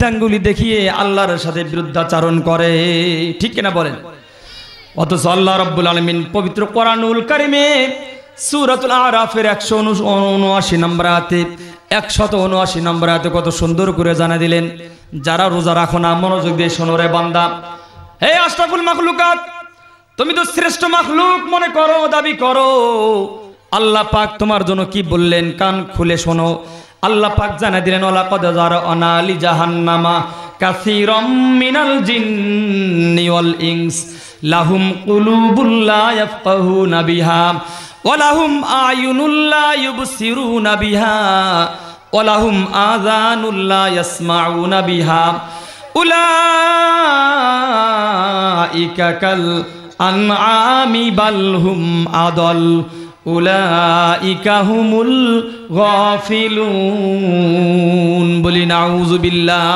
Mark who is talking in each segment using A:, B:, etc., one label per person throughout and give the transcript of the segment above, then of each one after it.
A: বৃদ্ধাঙ্গুলি দেখিয়ে আল্লাহর সাথে বিরুদ্ধাচরণ করে, ঠিক কিনা বলেন? অথচ আল্লাহ রাব্বুল আলামিন পবিত্র কোরআনুল কারিমে সূরাতুল আরাফের 179 নম্বর আয়াতে 179 নম্বর আয়াতে কত সুন্দর করে জানিয়ে দিলেন, যারা রোজা রাখো না, মনোযোগ দিয়ে শোনো রে বান্দা, হে আশরাফুল মাখলুকাত, তুমি তো শ্রেষ্ঠ মাখলুক মনে করো, দাবি করো, আল্লাহ পাক তোমার জন্য কি বললেন কান খুলে শোনো। আল্লাহ পাক জানিয়ে দিলেন, ওয়ালাকাদ যারানা লি জাহান্নামা কাসীরাম মিনাল জিন্নি ওয়াল ইনস লাহুম কুলুবুল লা ইয়াফকাহুনা বিহা ওয়া লাহুম আয়ুনুল লা ইউবসিরুনা বিহা ওয়া লাহুম আযানুল লা ইয়াসমাউনা বিহা উলাইকা কাল আনআমি বাল হুম আদাল উলাইকা হুমুল গাফিলুন। বলি নাউযুবিল্লাহ।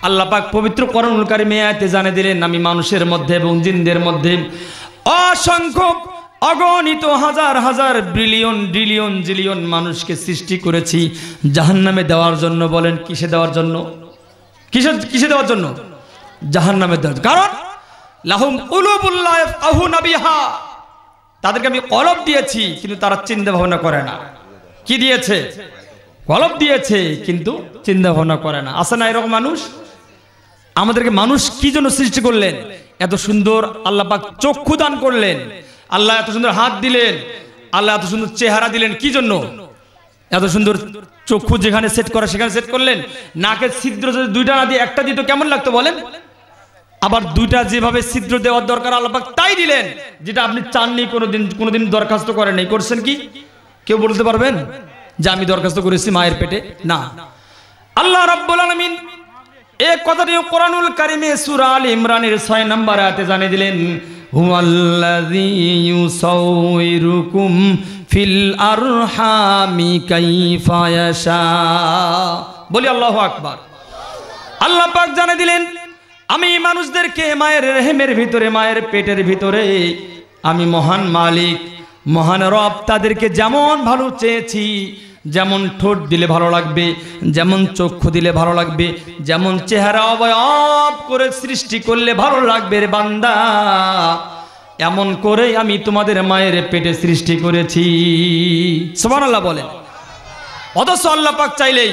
A: আল্লাহ পাক পবিত্র কোরআনুল কারীমে আয়াতে জানিয়ে দিলেন, আমি মানুষের মধ্যে এবং জিনদের মধ্যে অসংখ্য অগণিত হাজার হাজার বিলিয়ন ট্রিলিয়ন জিলিয়ন মানুষকে সৃষ্টি করেছি জাহান্নামে দেওয়ার জন্য। বলেন কিসে দেওয়ার জন্য? কিসে দেওয়ার জন্য? জাহান্নামে দেওয়ার। কারণ লাহুম কুলুবুল লা ইয়াফকাহুনা বিহা, তাদেরকে আমি কলব দিয়েছি কিন্তু তারা চিন্তা ভাবনা করে না। কি দিয়েছে? কলব দিয়েছে কিন্তু চিন্তা ভাবনা করে না। আছে না এরকম মানুষ? আমাদেরকে মানুষ কি জন্য সৃষ্টি করলেন? এত সুন্দর আল্লাহ পাক চক্ষু দান করলেন, আল্লাহ এত সুন্দর হাত দিলেন, আল্লাহ এত সুন্দর চেহারা দিলেন, কি জন্য? এত সুন্দর চক্ষু যেখানে সেট করে সেখানে সেট করলেন। নাকের ছিদ্র যদি দুইটা না দিয়ে একটা দিত কেমন লাগতো বলেন? আবার দুইটা যেভাবে ছিদ্র দেওয়ার দরকার আল্লাহ পাক তাই দিলেন, যেটা আপনি চাননি, কোনোদিন দরখাস্ত করেন নাই। করছেন কি? কেউ বলতে পারবেন যে আমি দরখাস্ত করেছি মায়ের পেটে? না। আল্লাহ রাব্বুল আলামিন এই কথাটি কোরআনুল কারীমে সূরা আল ইমরানের 6 নম্বর আয়াতে জানিয়ে দিলেন, হুয়াল্লাযী ইউসাউইরুকুম ফিল আরহামি কাইফা ইয়াশা। বলি আল্লাহু আকবার। আল্লাহ পাক জানিয়ে দিলেন, আমি মানুষদেরকে মায়ের রেহেমের ভিতরে, মায়ের পেটের ভিতরে আমি মহান মালিক, মহান রব, তাদেরকে যেমন ভালো চেয়েছি, যেমন ঠোঁট দিলে ভালো লাগবে, যেমন চক্ষু দিলে ভালো লাগবে, যেমন চেহারা অবয়ব করে সৃষ্টি করলে ভালো লাগবে রে বান্দা, এমন করে আমি তোমাদের মায়ের পেটে সৃষ্টি করেছি। সুবহানাল্লাহ বলেন। অথচ আল্লাহ পাক চাইলেই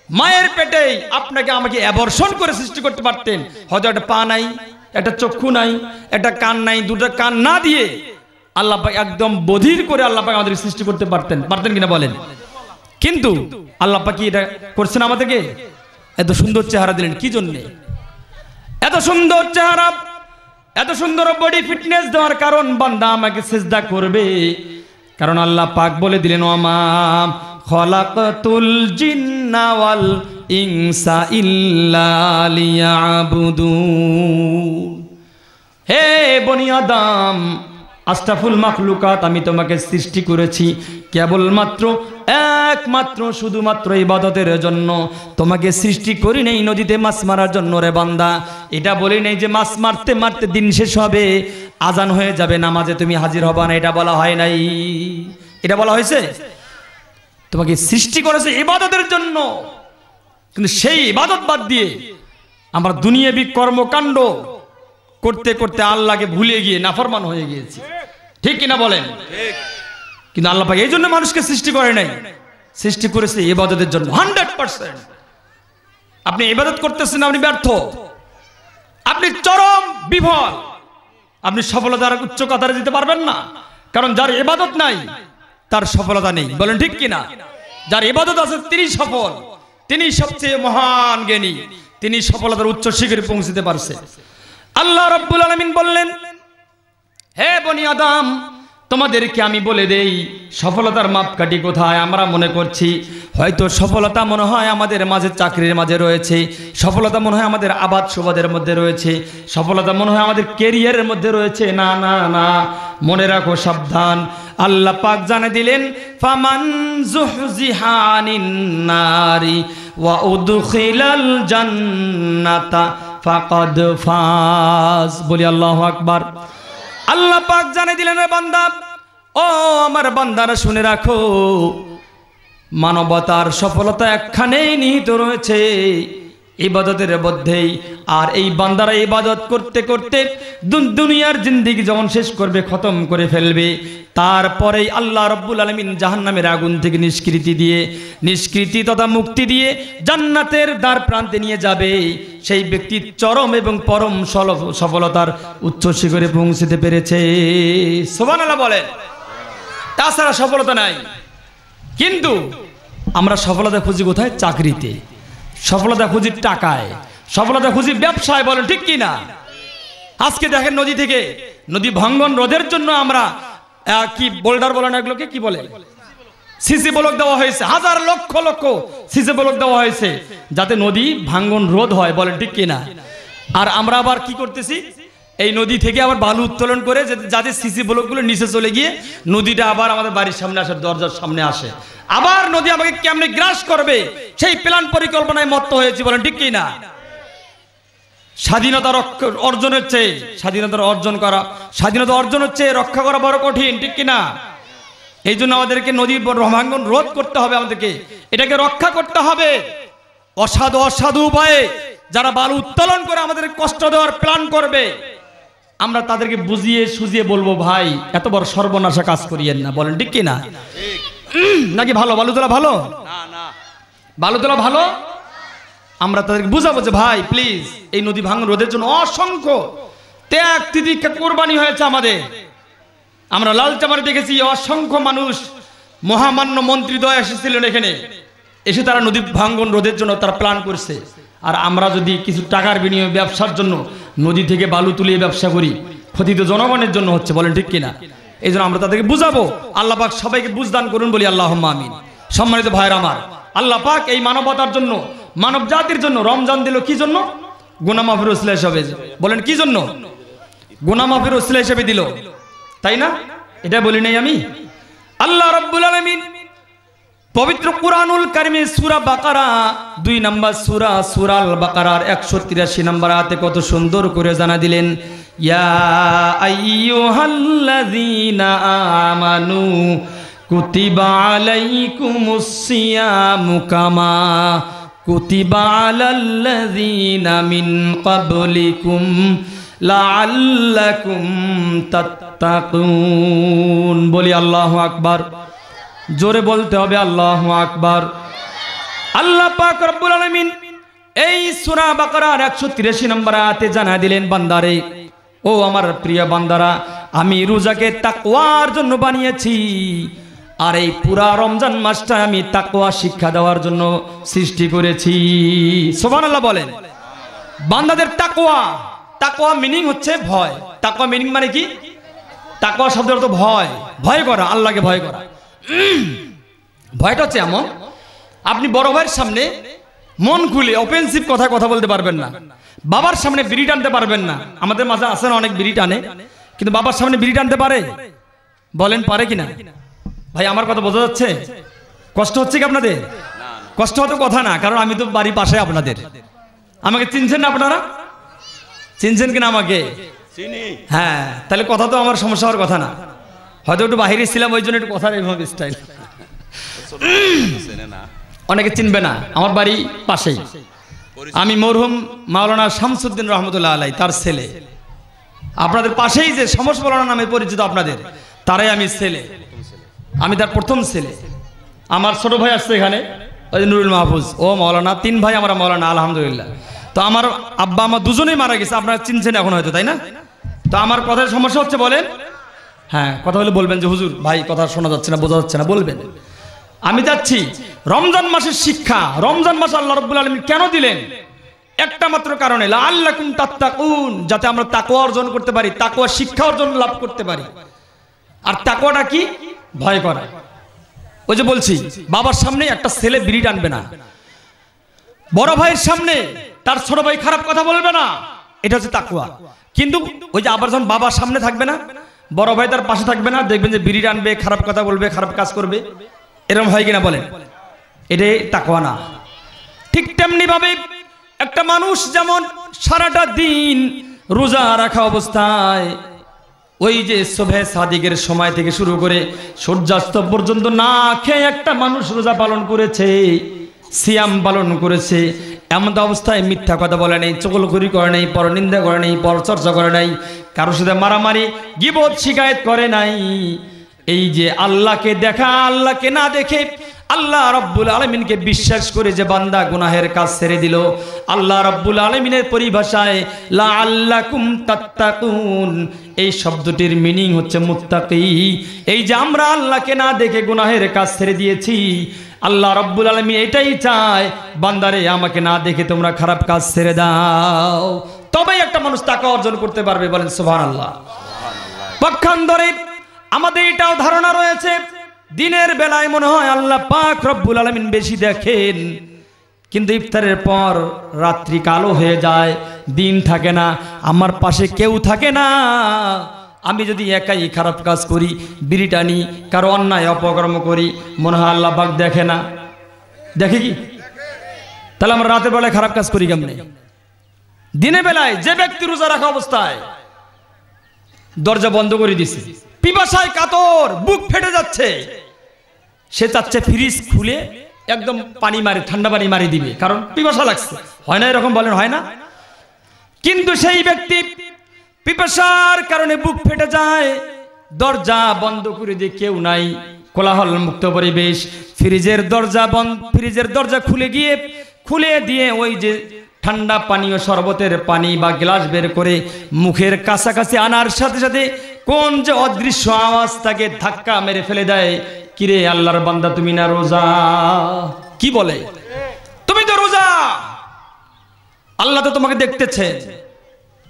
A: মায়ের পেটেই আপনাকে আমাকে অ্যাবর্শন করে সৃষ্টি করতে পারতেন। হয়তো একটা পা নাই, একটা চক্ষু নাই, একটা কান নাই, দুটো কান না দিয়ে আল্লাহ পাক একদম বধির করে আল্লাহ পাক আমাদের সৃষ্টি করতে পারতেন কিনা বলেন? কিন্তু আল্লাহ পাক কি এটা করছেন? আমাদেরকে এত সুন্দর চেহারা দিলেন কি জন্যে? এত সুন্দর চেহারা, এত সুন্দর বডি ফিটনেস দেওয়ার কারণ বান্দা আমাকে সিজদা করবে। কারণ আল্লাহ পাক বলে দিলেন, ওমা খলাকাতুল জিন্না ওয়াল ইনসা ইল্লা লিয়াবুদুন। হে বনি আদম, আশরাফুল মাখলুকাত, আমি তোমাকে সৃষ্টি করেছি কেবলমাত্র একমাত্র শুধুমাত্র ইবাদতের জন্য। তোমাকে সৃষ্টি করি নাই নদীতে মাছ মারার জন্য রে বান্দা। এটা বলি নাই যে মাছ মারতে মারতে দিন শেষ হবে, আজান হয়ে যাবে, নামাজে তুমি হাজির হবা না, এটা বলা হয় নাই। এটা বলা হয়েছে তোমাকে সৃষ্টি করেছে ইবাদতের জন্য। কিন্তু সেই ইবাদত বাদ দিয়ে আমরা দুনিয়াবি কর্মকাণ্ড করতে করতে আল্লাহকে ভুলে গিয়ে নাফরমান হয়ে গিয়েছি, ঠিক কিনা বলেন? কিন্তু আল্লাহ পাক এই জন্য মানুষকে সৃষ্টি করে নাই, সৃষ্টি করেছে ইবাদতের জন্য 100%। আপনি ইবাদত করতেছেন, আপনি ব্যর্থ, আপনি চরম বিফল, আপনি সফলতার উচ্চ কাতারে দিতে পারবেন না। কারণ যার ইবাদত নাই তার সফলতা নেই। বলেন ঠিক কিনা? যার ইবাদত আছে তিনি সফল, তিনি সবচেয়ে মহান জ্ঞানী, তিনি সফলতার উচ্চ শিখরে পৌঁছতে পারছে। আল্লাহ রাব্বুল আলামিন বললেন, হে বনি আদম, তোমাদেরকে আমি বলে দেই সফলতার মাপকাঠি কোথায়। আমরা মনে করছি হয়তো সফলতা মনে হয় আমাদের মাঝে চাকরির মাঝে রয়েছে, সফলতা মনে হয় আমাদের আবাদ সুবাদের মধ্যে রয়েছে, সফলতা মনে হয় আমাদের ক্যারিয়ারের মধ্যে রয়েছে। না না না, মনে রাখো, সাবধান। আল্লাহ পাক জানিয়ে দিলেন, ফামান যুহজিহা আনিন নারি ওয়া উদখিলাল জান্নাতা ফাকাদ ফাজ। বলি আল্লাহু আকবার। আল্লাহ পাক জানিয়ে দিলেন, রে বান্দা, ও আমার বান্দারা শুনে রাখো, মানবতার সফলতা একখানেই নিহিত রয়েছে, ইবাদতের মধ্যেই। আর এই বান্দারা ইবাদত করতে করতে দুনিয়ার জিন্দেগি যখন শেষ করবে, খতম করে ফেলবে, তারপরেই আল্লাহ রাব্বুল আলামিন জাহান্নামের আগুন থেকে নিষ্কৃতি তথা মুক্তি দিয়ে জান্নাতের দ্বার প্রান্তে নিয়ে যাবে। সেই ব্যক্তি চরম এবং পরম সফলতার উচ্চ শিখরে পৌঁছতে পেরেছে। সুবহানাল্লাহ বলেন। তাছাড়া সফলতা নাই। কিন্তু আমরা সফলতা খুঁজি কোথায়? চাকরিতে। সফলতা খুঁজি টাকায়, সফলতা খুঁজি ব্যবসায়। বলেন ঠিক কি না? আজকে দেখেন নদী ভাঙ্গন রোধের জন্য আমরা কি বোল্ডার বলেন, এগুলোকে কি বলে, সিসি ব্লক দেওয়া হয়েছে, হাজার লক্ষ লক্ষ সিসি ব্লক দেওয়া হয়েছে যাতে নদী ভাঙ্গন রোধ হয়। বলেন ঠিক কি না? আর আমরা আবার কি করতেছি? এই নদী থেকে আবার বালু উত্তোলন করে যাতে সিসি ব্লকগুলো নিচে চলে গিয়ে নদীটা আবার আমাদের বাড়ির সামনে আসে, দরজার সামনে আসে। আবার নদী আমাকে কেমনে গ্রাস করবে সেই প্ল্যান পরিকল্পনায় মত্ত হয়েছে। বলেন ঠিক কি না? স্বাধীনতা অর্জনের চেয়ে স্বাধীনতা অর্জনের চেয়ে রক্ষা করা বড় কঠিন, ঠিক কিনা? এই জন্য আমাদেরকে নদীর ভাঙ্গন রোধ করতে হবে, আমাদেরকে এটাকে রক্ষা করতে হবে। অসাধু উপায়ে যারা বালু উত্তোলন করে আমাদের কষ্ট দেওয়ার প্ল্যান করবে, আমরা তাদেরকে বুঝিয়ে সুঝিয়ে বলবো, ভাই এত বড় সর্বনাশা কাজ করিয়েন না। বলেন ঠিক কিনা? নাকি ভালো বালু তোলা ভালো? বালু তোলা ভালো? আমরা তাদেরকে বুঝাবো যে ভাই প্লিজ, এই নদী ভাঙ্গন রোধের জন্য অসংখ্য ত্যাগ তিতিক্ষা কোরবানি হয়েছে আমাদের। আমরা লালচামারে দেখেছি অসংখ্য মানুষ, মহামান্য মন্ত্রীদ্বয় এসেছিলেন এখানে, এসে তারা নদী ভাঙ্গন রোধের জন্য তারা প্ল্যান করছে। আর আমরা যদি কিছু টাকার বিনিময়ে ব্যবসার জন্য নদী থেকে বালু তুলিয়ে ব্যবসা করি, ক্ষতি তো জনগণের জন্য হচ্ছে। বলেন ঠিক কিনা? এই জন্য আমরা তাদেরকে বুঝাবো। আল্লাহ পাক সবাইকে বুঝদান করুন, বলি আল্লাহুম্মা আমিন। সম্মানিত ভাইরা আমার, আল্লাহ পাক এই মানবতার জন্য, মানব জাতির জন্য রমজান দিল কি জন্য? গুনাহ মাফের ওসিলা হিসেবে। বলেন কি জন্য? গুনাহ মাফের ওসিলা হিসেবে দিল, তাই না? এটা বলি নাই আমি? আল্লাহ রাব্বুল আলামিন পবিত্র কুরআনুল কারীমে সূরা বাকারা 2 নম্বর সূরা আল বাকারার 183 নম্বর আয়াতে কত সুন্দর করে জানা দিলেন, ইয়া আইয়ুহাল্লাযীনা আমানু কুতিবা আলাইকুমুস সিয়ামু কামা কুতিবা আলাল্লাযীনা মিন ক্বাবলিকুম লাআল্লাকুম তাত্তাকুন। বলি আল্লাহু আকবার। জোরে বলতে হবে আল্লাহু আকবার। আল্লাহ পাক রব্বুল আলামিন এই সূরা বাকারার 183 নম্বর আয়াতে জানা দিলেন, বান্দারে, ও আমার প্রিয় বান্দারা, আমি রোজাকে তাকওয়ার জন্য বানিয়েছি। আর এই পুরা রমজান মাসটা আমি তাকওয়া শিক্ষা দেওয়ার জন্য সৃষ্টি করেছি। সুবহানাল্লাহ বলেন। বান্দাদের তাকওয়া মিনিং হচ্ছে ভয়। তাকওয়া মিনিং মানে কি? তাকওয়া শব্দের অর্থ ভয়, ভয় করা, আল্লাহকে ভয় করা। ভয়টা হচ্ছে এমন, আপনি বড় ভাইয়ের সামনে মন খুলে অফেন্সিভ কথা বলতে পারবেন না, বাবার সামনে বিড়ি টানতে পারবেন না। আমাদের মাঝে আছে না অনেক বিড়ি টানে, কিন্তু বাবার সামনে বিড়ি টানতে পারে? বলেন পারে কিনা? ভাই আমার কথা বোঝা যাচ্ছে? কষ্ট হচ্ছে কি আপনাদের? কষ্ট হতে কথা না, কারণ আমি তো বাড়ি পাশে আপনাদের। আমাকে চিনছেন না আপনারা? চিনছেন কিনা আমাকে? হ্যাঁ, তাহলে কথা তো আমার সমস্যা হওয়ার কথা না। হয়তো একটু বাহিরে ছিলাম, ওই জন্য একটু কথার এইভাবে স্টাইল। অনেকে চিনবে না, আমার বাড়ি পাশেই। আমি মরহুম মাওলানা শামসুদ্দিন রহমতুল্লাহ আলাই তার ছেলে। আপনাদের পাশেই যে সমস মাওলানা নামে পরিচিত আপনাদের, তারাই আমি ছেলে। আমি তার প্রথম ছেলে। আমার ছোট ভাই আসছে এখানে, ওই নুরুল মাহফুজ, ও মাওলানা। 3 ভাই আমরা মাওলানা, আলহামদুলিল্লাহ। তো আমার আব্বা আমার দুজনেই মারা গেছে, আপনারা চিনছেন এখন হয়তো, তাই না? তো আমার কথার সমস্যা হচ্ছে বলেন? হ্যাঁ, কথা হলে বলবেন যে হুজুর ভাই কথা শোনা যাচ্ছে না, বোঝা যাচ্ছে না, বলবেন। আমি যাচ্ছি রমজান মাসের শিক্ষা। রমজান মাস আল্লাহ রাব্বুল আলামিন কেন দিলেন? একটা মাত্র কারণে, লাআল্লাকুম তাত্তাকুন, যাতে আমরা তাকওয়া অর্জন করতে পারি, তাকওয়া শিক্ষা অর্জন লাভ করতে পারি। আর তাকওয়াটা কি? ভয় করা। ওই যে বলছি, বাবার সামনে একটা ছেলে বিড়ি টানবে না, বড় ভাইয়ের সামনে তার ছোট ভাই খারাপ কথা বলবে না, এটা হচ্ছে তাকওয়া। কিন্তু ওই যে আবার যখন বাবার সামনে থাকবে না, বড় ভাই তার পাশে থাকবে না, দেখবেন যে বিড়ি টানবে, খারাপ কথা বলবে, খারাপ কাজ করবে, এরকম হয় কিনা বলেন? এটাই তাকওয়া না। ঠিক তেমনি ভাবে একটা মানুষ যেমন সারাটা দিন রোজা রাখা অবস্থায় ওই যে সুবহে সাদিকের সময় থেকে শুরু করে সূর্যাস্ত পর্যন্ত না খেয়ে একটা মানুষ রোজা পালন করেছে, সিয়াম পালন করেছে, এমন অবস্থায় মিথ্যা কথা বলে নেই, চগলখড়ি করে নাই, পরনিন্দা করে নাই, পরচর্চা করে নাই, কারোর সাথে মারামারি গীবত শিকায়েত করে নাই। এই যে আল্লাহকে দেখা, আল্লাহকে না দেখে আল্লাহ রাব্বুল আলামিনকে বিশ্বাস করে যে বান্দা গুনাহের কাজ ছেড়ে দিল, আল্লাহ রাব্বুল আলামিনের পরিভাষায় লাআল্লাকুম তাত্তাকুন এই শব্দটির মিনিং হচ্ছে মুত্তাকি। এই যে আমরা আল্লাহকে না দেখে গুনাহের কাজ ছেড়ে দিয়েছি, আল্লাহ রাব্বুল আলামিন এটাই চায়, বান্দারে আমাকে না দেখে তোমরা খারাপ কাজ ছেড়ে দাও, তবেই একটা মানুষ তাকওয়া অর্জন করতে পারবে। বলেন সুবহানাল্লাহ। পক্ষান্তরে আমাদের এটাও ধারণা রয়েছে, দিনের বেলায় মনে হয় আল্লাহ পাক রব্বুল আলামিন বেশি দেখেন, কিন্তু ইফতারের পর রাত্রি কালো হয়ে যায়, দিন থাকে না, আমার পাশে কেউ থাকে না, আমি যদি একাই খারাপ কাজ করি, বিড়ি টানি, কারো অন্যায় অপকর্ম করি, মনে হয় আল্লাহ পাক দেখে না। দেখে কি? তাহলে আমরা রাতের বেলায় খারাপ কাজ করি কেমনে? দিনের বেলায় যে ব্যক্তি রোজা রাখা অবস্থায় দরজা বন্ধ করে দিছে, পিপাসায় কাতর, বুক ফেটে যাচ্ছে, সে চাচ্ছে ফ্রিজ খুলে একদম পানি মারে, ঠান্ডা পানি মারি দিবে, কারণ পিপাসা লাগছে। হয় না এরকম? বলেন হয় না? কিন্তু সেই ব্যক্তি পিপাসার কারণে বুক ফেটে যায়, দরজা বন্ধ করে দিয়ে কেউ নাই, কোলাহল মুক্ত পরিবেশ, ফ্রিজের দরজা বন্ধ, ফ্রিজের দরজা খুলে দিয়ে ওই যে ঠান্ডা পানীয় শরবতের পানি বা গ্লাস বের করে মুখের কাছাকাছি আনার সাথে সাথে কোন যে অদৃশ্য আওয়াজ তাকে ধাক্কা মেরে ফেলে দেয়, কিরে আল্লাহর বান্দা তুমি না রোজা? কি বলে? তুমি তো রোজা, আল্লাহ তো তোমাকে দেখতেছে,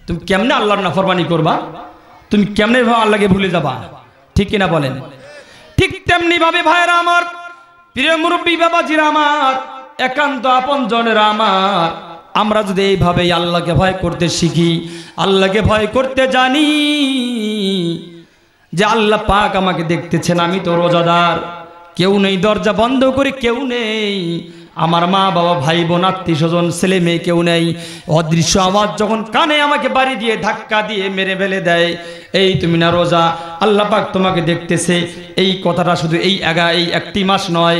A: তুমি কেমনে আল্লাহর নাফরমানি করবা? তুমি কেমনে আল্লাহকে ভুলে যাবা? ঠিক কিনা বলেন? ঠিক তেমনি ভাবে ভাইরা আমার, প্রিয় মুরব্বী বাবাজিরা আমার, একান্ত আপন জনেরা আমার, আমরা যদি এইভাবে আল্লাহকে ভয় করতে শিখি, আল্লাহকে ভয় করতে জানি যে আল্লাহ পাক আমাকে দেখতেছেন, আমি তো রোজাদার, কেউ নেই, দরজা বন্ধ করে কেউ নেই, আমার মা বাবা ভাই বোন আত্মীয় স্বজন ছেলে মেয়ে কেউ নেই, অদৃশ্য আওয়াজ যখন কানে আমাকে বাড়ি দিয়ে ধাক্কা দিয়ে মেরে ফেলে দেয়, এই তুমি না রোজা, আল্লাহ পাক তোমাকে দেখতেছে, এই কথাটা শুধু এই একটি মাস নয়,